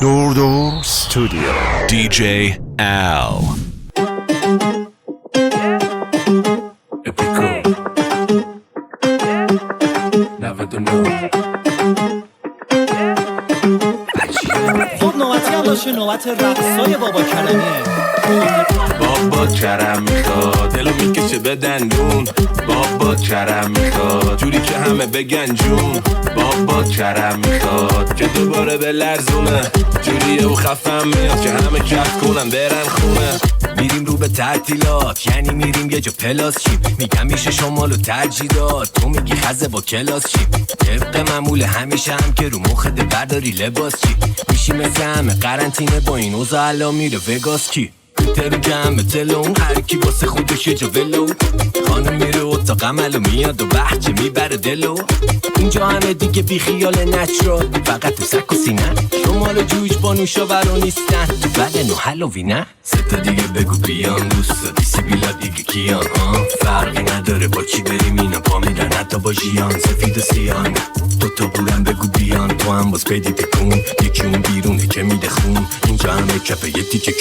دور استودیو DJ Al. خب نوبتی هم باشه، نوبت رقصای بابا کرمیه. بابا کرم میخواد دلو میکشه به دندون. بابا کرم میخواد جوری که همه بگن جون. بابا کرم میخواد که دوباره به لرزونه، جوریه و خفم میاد که همه کف کنن برن خونه. میریم رو به تعطیلات، یعنی میریم یه جا پلاس چیم. میگم میشه شمال و ترجیدات، تو میگی خزه با کلاس چیم. طبق معمول همیشه هم که رو مخت برداری لباس چی. میشی مثل همه قرنطینه با این اوضاع الان میره وگاس کی. ترو جمع تلون هر کی واسه خودش یه جا ولو. خانم میره اتاق عمل و میاد و بحجه میبره دلو. اینجا همه دیگه بی خیال نچرال، فقط تو سک و سینه. شمال جوش با نوشاورا نیستن، بله نو هالووی نه. سه تا دیگه بگو بیان دوستا دیسی بیلا دیگه کیان. فرقی نداره با چی بریم اینا پا میرن حتی با جیان. سفید و سیان دوتا بودن بگو بیان، تو هم باز پیدی تکون. یکی اون بیرونه که میده خون، اینجا همه کپه یه تیکه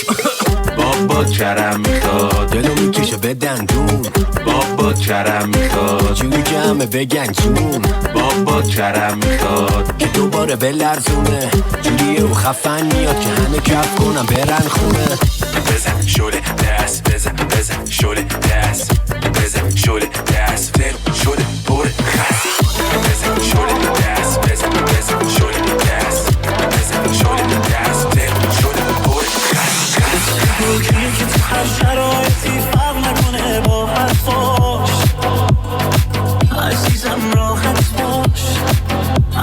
بابا کرم میخواد دلو میکشه به دندون. بابا کرم میخواد جوری که همه بگن جون. بابا کرم میخواد که دوباره به لرزونه، جوریه و خفن میاد که همه کف کنم برن خونه. بزن شده دست، بزن بزن شده دست، بزن شده دست، دل شده پر خست. بزن شده دست، بزن بزن شده دست، بزن شده دست، دل شده پر خست. بگی که تو هر شرایطی فرق نکنه با حرفاش. عزیزم راحت باش،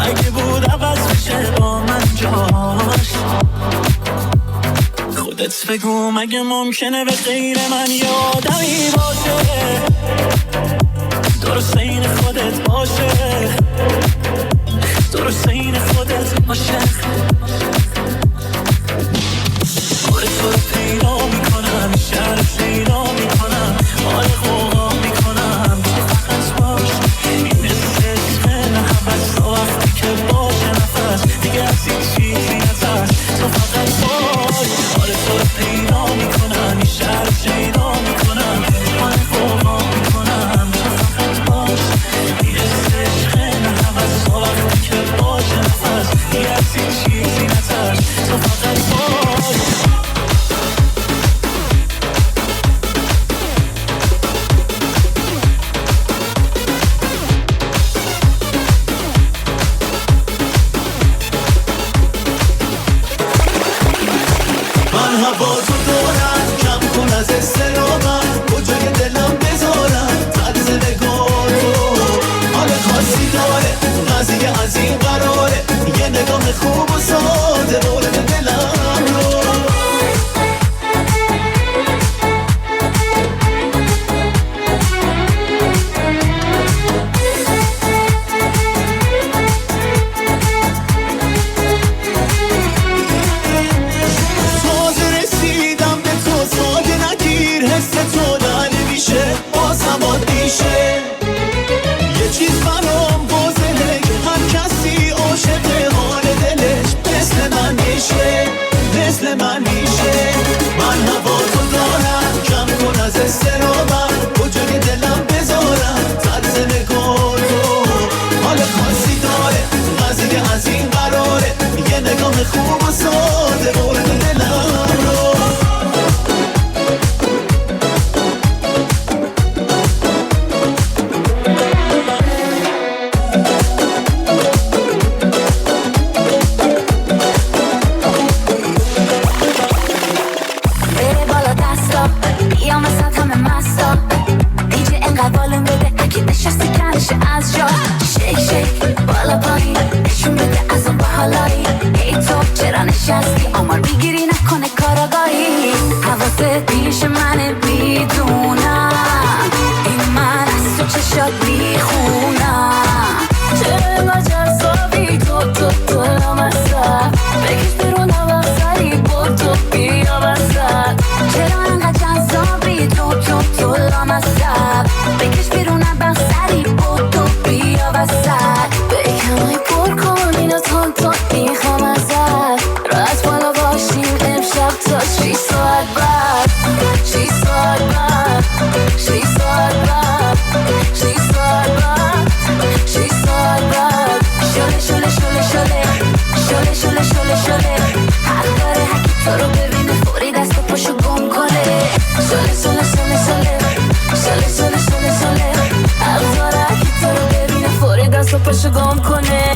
اگه بود عوض بشه با من جاش. خودت بگو مگه ممکنه به غیر من یه آدمی باشه درست این خودت باشه، درست این خودت باشه. آره تو رو پیدا میکنم، شهر پیدا میکنم، حال خواه میکنم تو فقط باش. این حس نه حبس تا وقتی که باشه نفس دیگه از این چیزی نترس، تو فقط باش. آره تو رو پیدا میکنم، این شهر پیدا میکنم، حال خواه میکنم تو فقط باش. این حس نه حبس تا وقتی که باشه نفس دیگه از این چیزی نترس، تو فقط باش. هوا تو دارم کم کن از استرامم، کجای دلم بذارم طرز نگاه تو. حال خاصی داره قضیه از این قراره، یه نگاه خوب و ساده مورد دلم رو. یه چیز برام واضحه که هر کسی عاشق حال دلش مثل من میشه، مثل من میشه. من هوا تو دارم کم کن از استرامم، کجای دلم بذارم طرز نگاه تو. حال خاصی داره قضیه از این قراره، یه نگاه خوب و ساده مورد دلم رو. از جا شیک شیک بالا پایین نشون بده از اون باحالایی. ای تو چرا نشستی آمار بگیری نکنه کاراگاهی. حواست پیش منه بیدونم، این من از تو چشات بیخونم. چرا اینقدر جذابی تو لامصب، بکش بیرون هوا سری تو بیا وسط. چرا اینقدر جذابی تو لامصب، بکش بیرون هوا سری تو بیا وسط. به کمای پر کن اینو تون این شله شله شله شله شله شله حق داره هکی تو رو ببینه فوری دست و پاشو گم کنه شله شله شله شله شله شله شله شله حق داره هکی تو رو ببینه فوری دست و پاشو گم کنه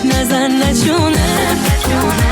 نزن نشونه